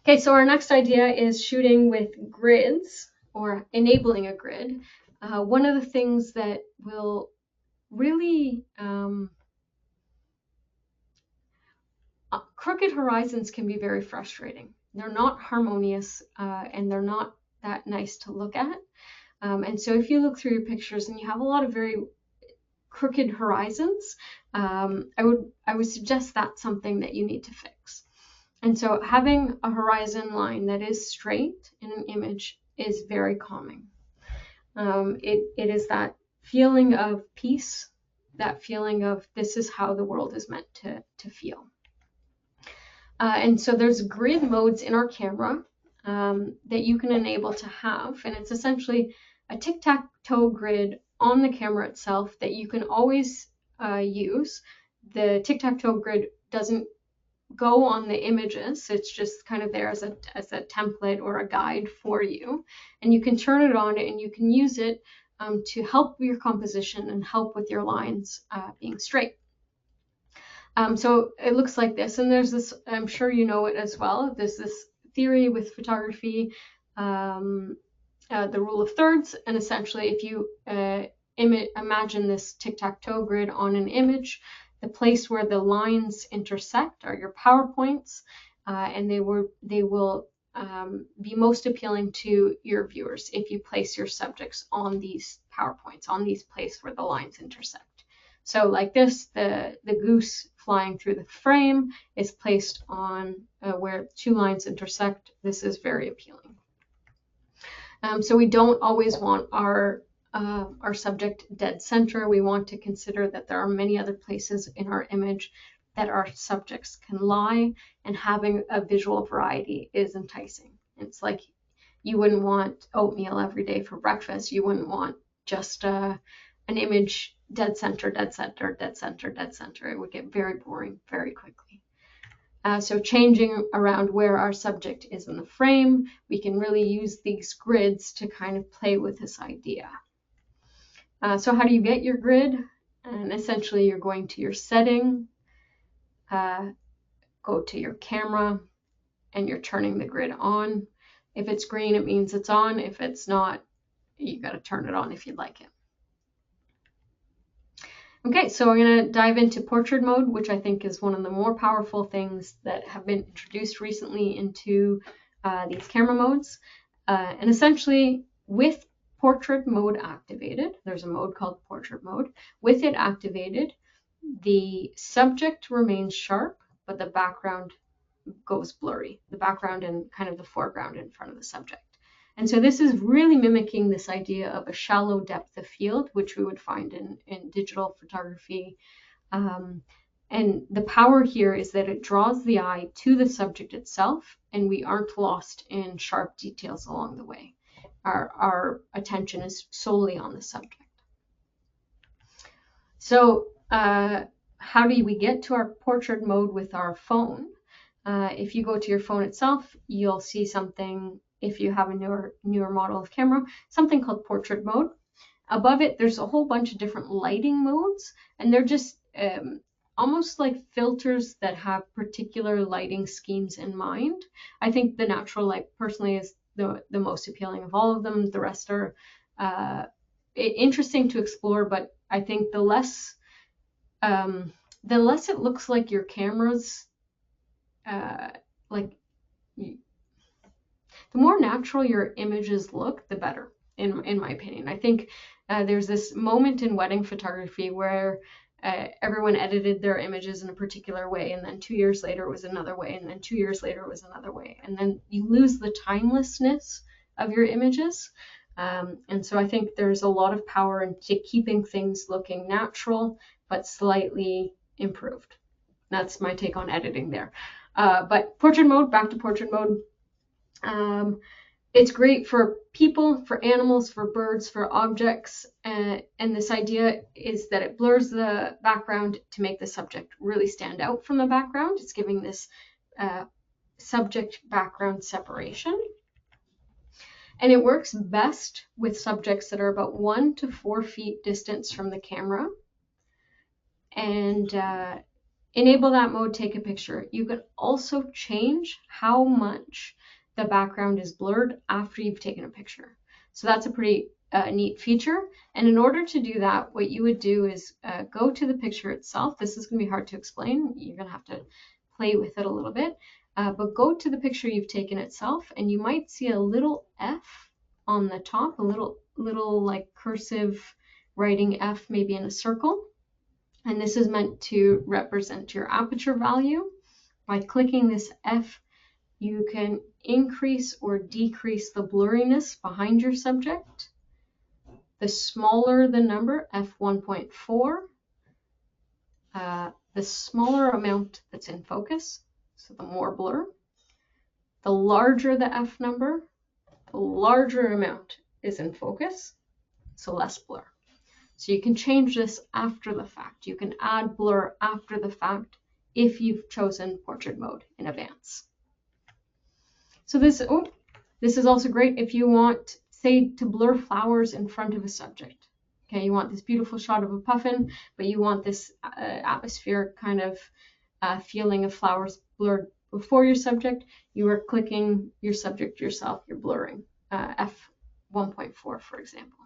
Okay, so our next idea is shooting with grids or enabling a grid. One of the things that will really crooked horizons can be very frustrating. They're not harmonious and they're not that nice to look at. And so if you look through your pictures and you have a lot of very crooked horizons, I would suggest that's something that you need to fix. And so having a horizon line that is straight in an image is very calming. It is that feeling of peace, that feeling of this is how the world is meant to feel. And so there's grid modes in our camera that you can enable to have, and it's essentially a tic-tac-toe grid on the camera itself that you can always use. The tic-tac-toe grid doesn't go on the images, it's just kind of there as a template or a guide for you, and you can turn it on and you can use it to help your composition and help with your lines being straight. So it looks like this, and there's this, I'm sure you know it as well, there's this theory with photography, the rule of thirds, and essentially if you imagine this tic-tac-toe grid on an image, the place where the lines intersect are your power points, and they will be most appealing to your viewers if you place your subjects on these power points, on these places where the lines intersect. So like this, the goose flying through the frame is placed on where two lines intersect. This is very appealing. So we don't always want our subject dead center. We want to consider that there are many other places in our image that our subjects can lie, and having a visual variety is enticing. It's like you wouldn't want oatmeal every day for breakfast. You wouldn't want just an image dead center, dead center, dead center, dead center. It would get very boring very quickly. So changing around where our subject is in the frame, we can really use these grids to kind of play with this idea. So how do you get your grid? And essentially you're going to your setting, go to your camera, and you're turning the grid on. If it's green, it means it's on. If it's not, you got to turn it on if you'd like it. Okay, so I'm going to dive into portrait mode, which I think is one of the more powerful things that have been introduced recently into these camera modes. And essentially, with portrait mode activated, there's a mode called portrait mode. With it activated, the subject remains sharp, but the background goes blurry. The background and kind of the foreground in front of the subject. And so this is really mimicking this idea of a shallow depth of field, which we would find in digital photography. And the power here is that it draws the eye to the subject itself, and we aren't lost in sharp details along the way. Our attention is solely on the subject. So how do we get to our portrait mode with our phone? If you go to your phone itself, you'll see something, if you have a newer model of camera, something called portrait mode. Above it, there's a whole bunch of different lighting modes, and they're just almost like filters that have particular lighting schemes in mind. I think the natural light personally is the most appealing of all of them. The rest are interesting to explore, but I think the less it looks like your camera's the more natural your images look, the better, in my opinion. I think there's this moment in wedding photography where everyone edited their images in a particular way, and then 2 years later it was another way, and then 2 years later it was another way, and then you lose the timelessness of your images. And so I think there's a lot of power into keeping things looking natural but slightly improved. That's my take on editing there. But portrait mode, back to portrait mode. It's great for people, for animals, for birds, for objects. And this idea is that it blurs the background to make the subject really stand out from the background. It's giving this subject background separation. And it works best with subjects that are about 1 to 4 feet distance from the camera. And enable that mode, take a picture. You can also change how much the background is blurred after you've taken a picture. So that's a pretty neat feature. And in order to do that, what you would do is go to the picture itself. This is going to be hard to explain. You're going to have to play with it a little bit. But go to the picture you've taken itself, and you might see a little F on the top, a little like cursive writing F, maybe in a circle. And this is meant to represent your aperture value. By clicking this F, you can increase or decrease the blurriness behind your subject. The smaller the number, f1.4, the smaller amount that's in focus, so the more blur. The larger the F number, the larger amount is in focus, so less blur. So you can change this after the fact. You can add blur after the fact if you've chosen portrait mode in advance. So this is also great if you want, say, to blur flowers in front of a subject. Okay, you want this beautiful shot of a puffin, but you want this atmospheric kind of feeling of flowers blurred before your subject. You are clicking your subject yourself, you're blurring, f1.4, for example.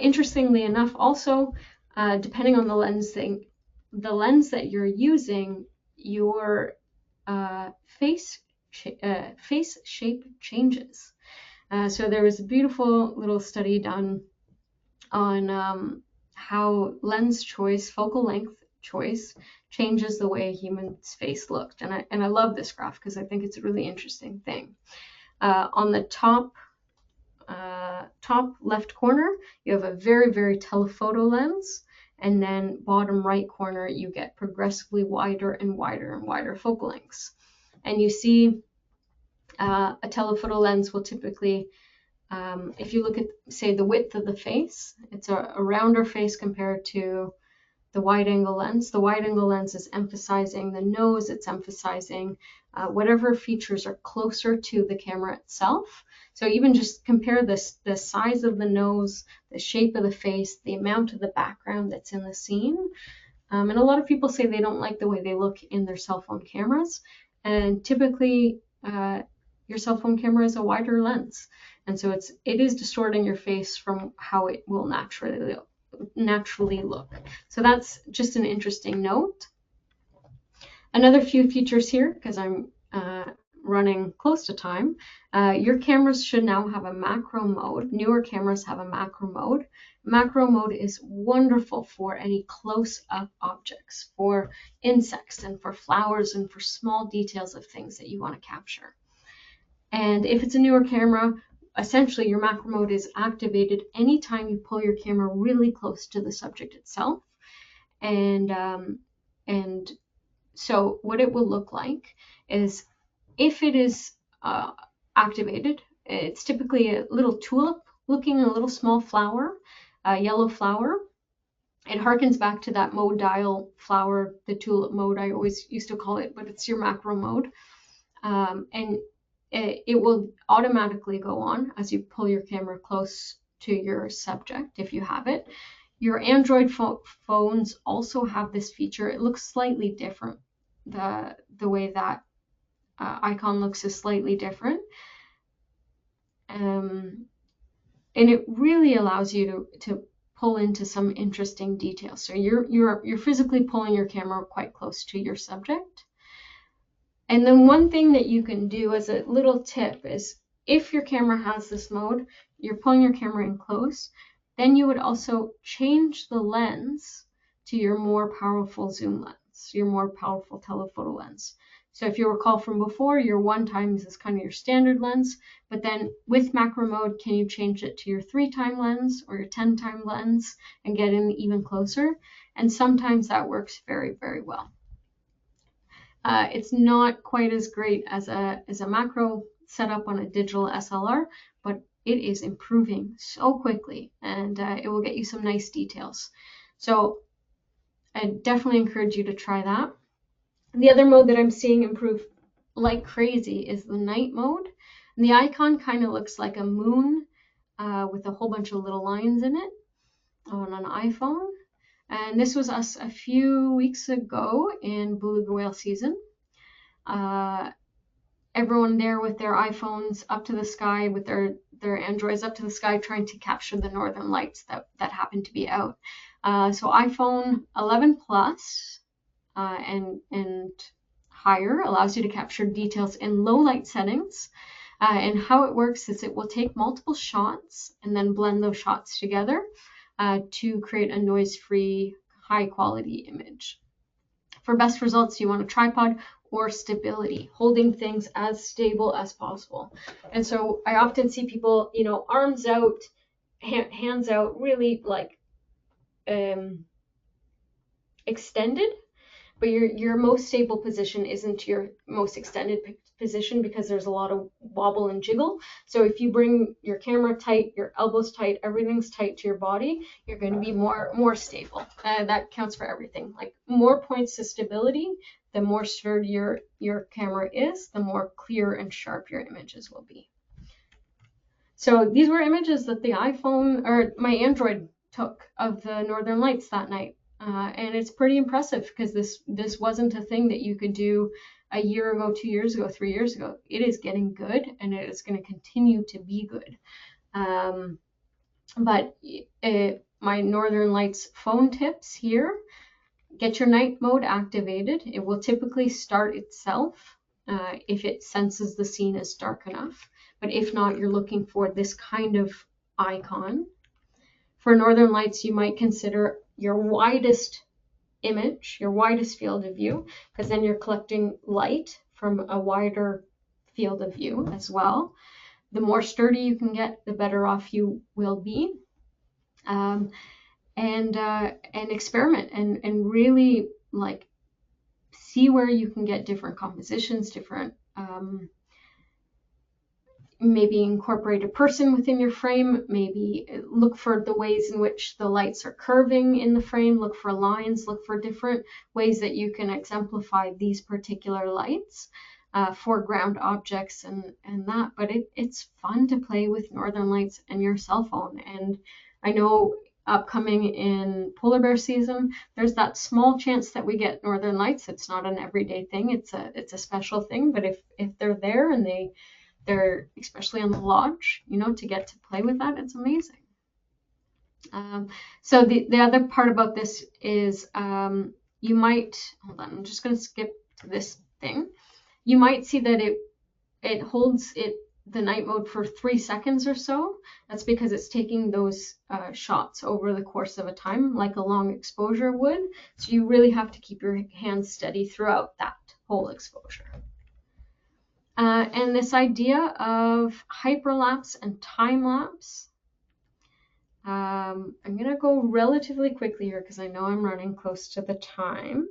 Interestingly enough, also, depending on the lens that you're using, your face shape changes. So there was a beautiful little study done on how lens choice, focal length choice, changes the way a human's face looked. And I love this graph because I think it's a really interesting thing. On the top left corner, you have a very, very telephoto lens, and then bottom right corner, you get progressively wider and wider and wider focal lengths. And you see a telephoto lens will typically, if you look at, say, the width of the face, it's a rounder face compared to the wide angle lens. The wide angle lens is emphasizing the nose, it's emphasizing whatever features are closer to the camera itself. So even just compare this, the size of the nose, the shape of the face, the amount of the background that's in the scene. And a lot of people say they don't like the way they look in their cell phone cameras. And typically your cell phone camera is a wider lens. And so it is distorting your face from how it will naturally look. So that's just an interesting note. Another few features here, because I'm running close to time, your cameras should now have a macro mode. Newer cameras have a macro mode. Macro mode is wonderful for any close-up objects, for insects and for flowers and for small details of things that you want to capture. And if it's a newer camera, essentially your macro mode is activated anytime you pull your camera really close to the subject itself. And so what it will look like is, if it is activated, it's typically a little tulip looking, a little small flower, a yellow flower. It harkens back to that mode dial flower, the tulip mode I always used to call it, but it's your macro mode. And it will automatically go on as you pull your camera close to your subject, if you have it. Your Android phones also have this feature. It looks slightly different. The way that icon looks is slightly different. And it really allows you to pull into some interesting details. So you're physically pulling your camera quite close to your subject. And then one thing that you can do as a little tip is, if your camera has this mode, you're pulling your camera in close, then you would also change the lens to your more powerful zoom lens, your more powerful telephoto lens. So if you recall from before, your 1x is kind of your standard lens, but then with macro mode, can you change it to your 3x lens or your 10x lens and get in even closer? And sometimes that works very, very well. It's not quite as great as a macro setup on a digital SLR, but it is improving so quickly, and it will get you some nice details. So I definitely encourage you to try that. The other mode that I'm seeing improve like crazy is the night mode. And the icon kind of looks like a moon with a whole bunch of little lines in it on an iPhone. And this was us a few weeks ago in beluga whale season. Everyone there with their iPhones up to the sky, with their Androids up to the sky, trying to capture the northern lights that happened to be out. So iPhone 11 Plus and higher allows you to capture details in low light settings. And how it works is it will take multiple shots and then blend those shots together to create a noise-free, high-quality image. For best results, you want a tripod or stability, holding things as stable as possible. And so I often see people, arms out, hands out, really like extended, but your most stable position isn't your most extended position, because there's a lot of wobble and jiggle. So if you bring your camera tight, your elbows tight, everything's tight to your body, you're going to be more stable. That counts for everything. Like, more points to stability, the more sturdy your camera is, the more clear and sharp your images will be. So these were images that the iPhone or my Android took of the northern lights that night. And it's pretty impressive, because this wasn't a thing that you could do a year ago, 2 years ago, 3 years ago. It is getting good, and it is going to continue to be good. But my Northern Lights phone tips here: get your night mode activated. It will typically start itself if it senses the scene is dark enough. But if not, you're looking for this kind of icon. For northern lights, you might consider your widest image, your widest field of view, because then you're collecting light from a wider field of view as well. The more sturdy you can get, the better off you will be. And experiment and really like see where you can get different compositions, different maybe incorporate a person within your frame, maybe look for the ways in which the lights are curving in the frame, look for lines, look for different ways that you can exemplify these particular lights, foreground objects and that. But it's fun to play with northern lights and your cell phone. And I know upcoming in polar bear season, there's that small chance that we get northern lights. It's not an everyday thing. It's a special thing. But if they're there and they're especially on the lodge, you know, to get to play with that, it's amazing. So the other part about this is you might, hold on, I'm just going to skip to this thing. You might see that it holds the night mode for 3 seconds or so. That's because it's taking those shots over the course of a time, like a long exposure would. So you really have to keep your hands steady throughout that whole exposure. And this idea of hyperlapse and time lapse, I'm going to go relatively quickly here because I know I'm running close to the time.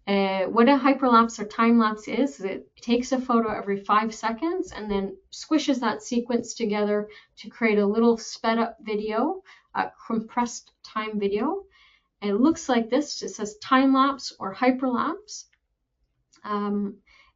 What a hyperlapse or time lapse is it takes a photo every 5 seconds and then squishes that sequence together to create a little sped up video, a compressed time video. And it looks like this. It says time lapse or hyperlapse.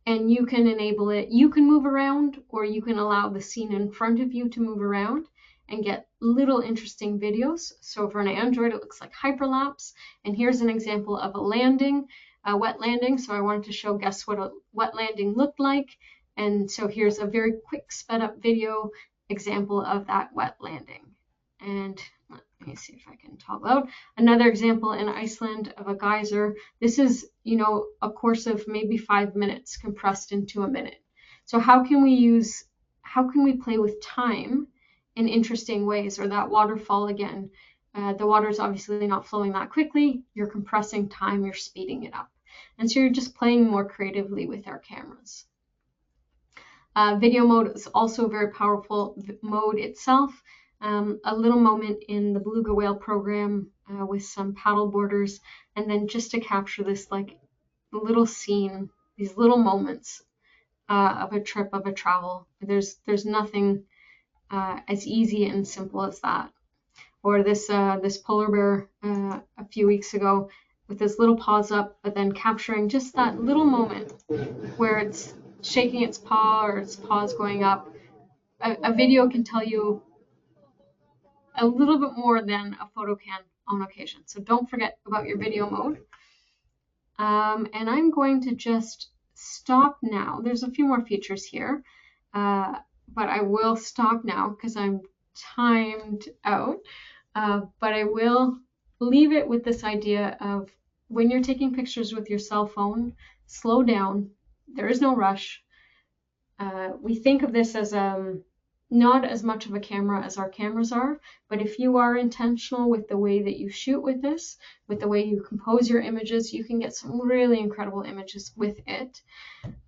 And you can enable it. You can move around, or you can allow the scene in front of you to move around and get little interesting videos. So for an Android, it looks like hyperlapse. And here's an example of a landing, a wet landing. So I wanted to show, guess what a wet landing looked like. And so here's a very quick sped up video example of that wet landing. And let me see if I can toggle out. Another example in Iceland of a geyser. This is, you know, a course of maybe 5 minutes compressed into a minute. So how can we play with time in interesting ways? Or that waterfall again. The water is obviously not flowing that quickly. You're compressing time, you're speeding it up. And so you're just playing more creatively with our cameras. Video mode is also a very powerful mode itself. A little moment in the beluga whale program with some paddle boarders, and then just to capture this like little scene, these little moments of a trip, of a travel. There's nothing as easy and simple as that. Or this polar bear a few weeks ago with this little paws up, but then capturing just that little moment where it's shaking its paw or its paws going up. A video can tell you a little bit more than a photo can on occasion. So don't forget about your video mode. And I'm going to just stop now. There's a few more features here, but I will stop now because I'm timed out. But I will leave it with this idea of when you're taking pictures with your cell phone, slow down. There is no rush. We think of this as not as much of a camera as our cameras are, but if you are intentional with the way that you shoot with this, with the way you compose your images, you can get some really incredible images with it.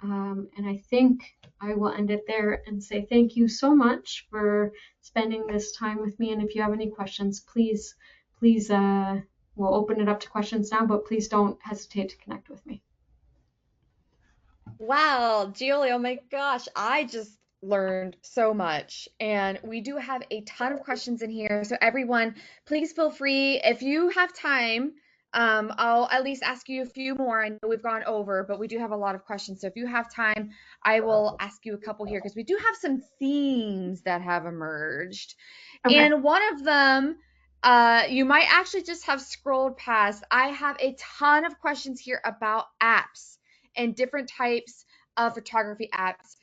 And I think I will end it there and say thank you so much for spending this time with me. And if you have any questions, please, we'll open it up to questions now, but please don't hesitate to connect with me. Wow, Julie, oh my gosh, I just learned so much. And we do have a ton of questions in here. So everyone, please feel free. If you have time, I'll at least ask you a few more. I know we've gone over, but we do have a lot of questions. So if you have time, I will ask you a couple here because we do have some themes that have emerged. Okay. And one of them, you might actually just have scrolled past. I have a ton of questions here about apps and different types of photography apps.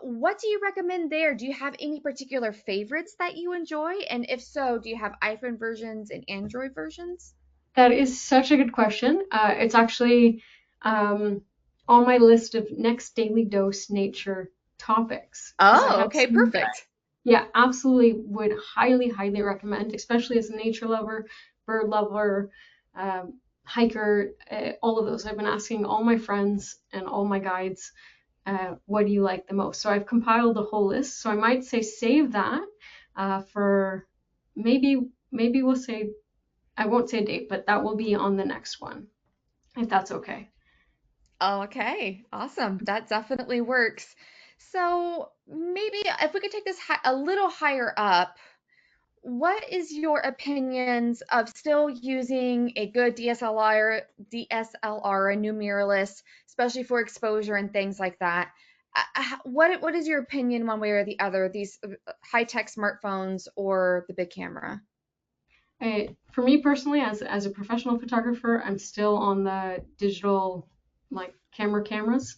What do you recommend there? Do you have any particular favorites that you enjoy? And if so, do you have iPhone versions and Android versions? That is such a good question. It's actually on my list of next daily dose nature topics. Oh, okay, perfect. Yeah, absolutely would highly recommend, especially as a nature lover, bird lover, hiker, all of those. I've been asking all my friends and all my guides, what do you like the most? So I've compiled a whole list. So I might say save that for maybe we'll say, I won't say a date, but that will be on the next one, if that's okay. Okay, awesome. That definitely works. So maybe if we could take this a little higher up, what is your opinions of still using a good DSLR, a new mirrorless, especially for exposure and things like that? What is your opinion one way or the other, these high-tech smartphones or the big camera? For me personally, as a professional photographer, I'm still on the digital like cameras.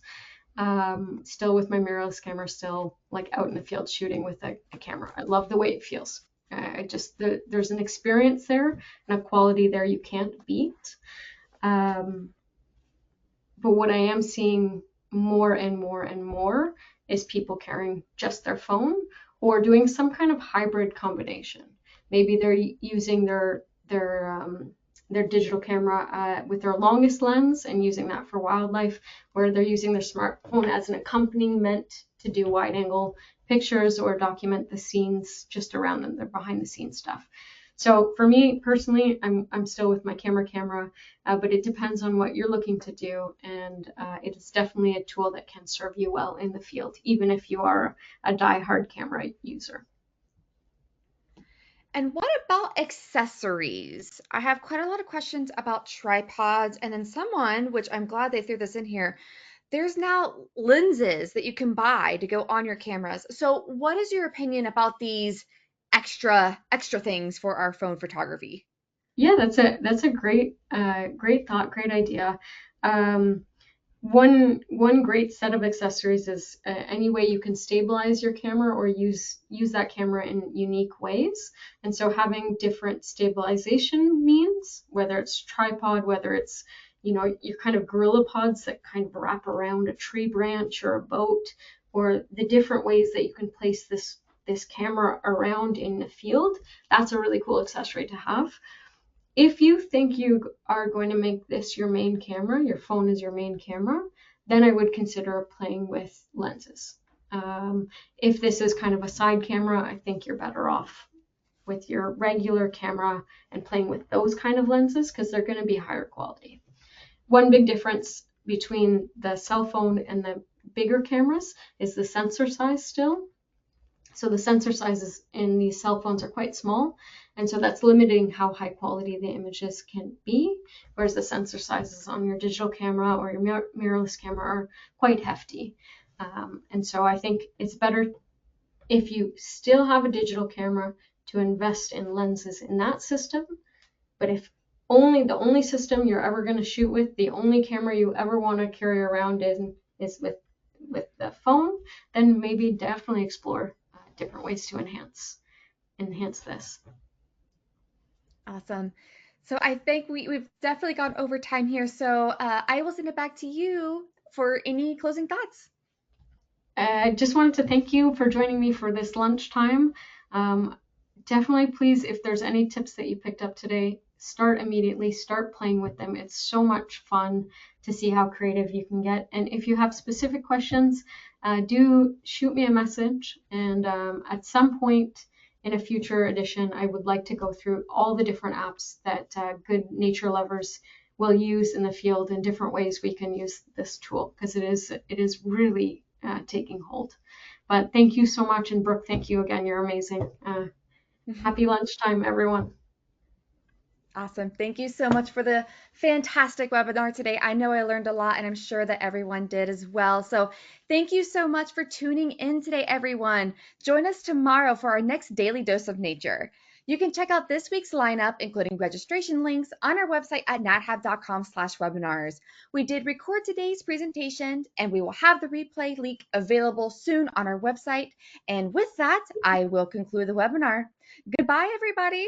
Still with my mirrorless camera, still like out in the field shooting with a camera. I love the way it feels. There's an experience there and a quality there you can't beat. Um, but what I am seeing more and more is people carrying just their phone or doing some kind of hybrid combination. Maybe they're using their digital camera with their longest lens and using that for wildlife, where they're using their smartphone as an accompaniment to do wide angle pictures or document the scenes just around them, their behind the scenes stuff. So for me personally, I'm still with my camera, but it depends on what you're looking to do, and it is definitely a tool that can serve you well in the field, even if you are a die-hard camera user. And what about accessories? I have quite a lot of questions about tripods, and then someone, which I'm glad they threw this in here, there's now lenses that you can buy to go on your cameras. So, what is your opinion about these extra things for our phone photography? Yeah, that's a great thought, great idea. Um, one great set of accessories is any way you can stabilize your camera or use that camera in unique ways. And so having different stabilization means, whether it's tripod, whether it's your kind of gorilla pods that kind of wrap around a tree branch or a boat, or the different ways that you can place this camera around in the field, that's a really cool accessory to have. If you think you are going to make this your main camera, your phone is your main camera, then I would consider playing with lenses. If this is kind of a side camera, I think you're better off with your regular camera and playing with those kind of lenses because they're going to be higher quality. One big difference between the cell phone and the bigger cameras is the sensor size still. So the sensor sizes in these cell phones are quite small, and so that's limiting how high quality the images can be, whereas the sensor sizes on your digital camera or your mirrorless camera are quite hefty. And so I think it's better if you still have a digital camera to invest in lenses in that system, but if the only system you're ever going to shoot with, the only camera you ever want to carry around is with the phone, then maybe definitely explore different ways to enhance this. Awesome. So I think we've definitely gone over time here. So I will send it back to you for any closing thoughts. I just wanted to thank you for joining me for this lunchtime. Um, Definitely, please, if there's any tips that you picked up today, start immediately, start playing with them. It's so much fun to see how creative you can get. And if you have specific questions, do shoot me a message. And at some point in a future edition, I would like to go through all the different apps that good nature lovers will use in the field and different ways we can use this tool because it is really taking hold. But thank you so much, and Brooke, thank you again. You're amazing. Happy lunchtime, everyone. Awesome. Thank you so much for the fantastic webinar today. I know I learned a lot, and I'm sure that everyone did as well. So thank you so much for tuning in today, everyone. Join us tomorrow for our next daily dose of nature. You can check out this week's lineup, including registration links, on our website at nathab.com/webinars. We did record today's presentation, and we will have the replay link available soon on our website. And with that, I will conclude the webinar. Goodbye, everybody.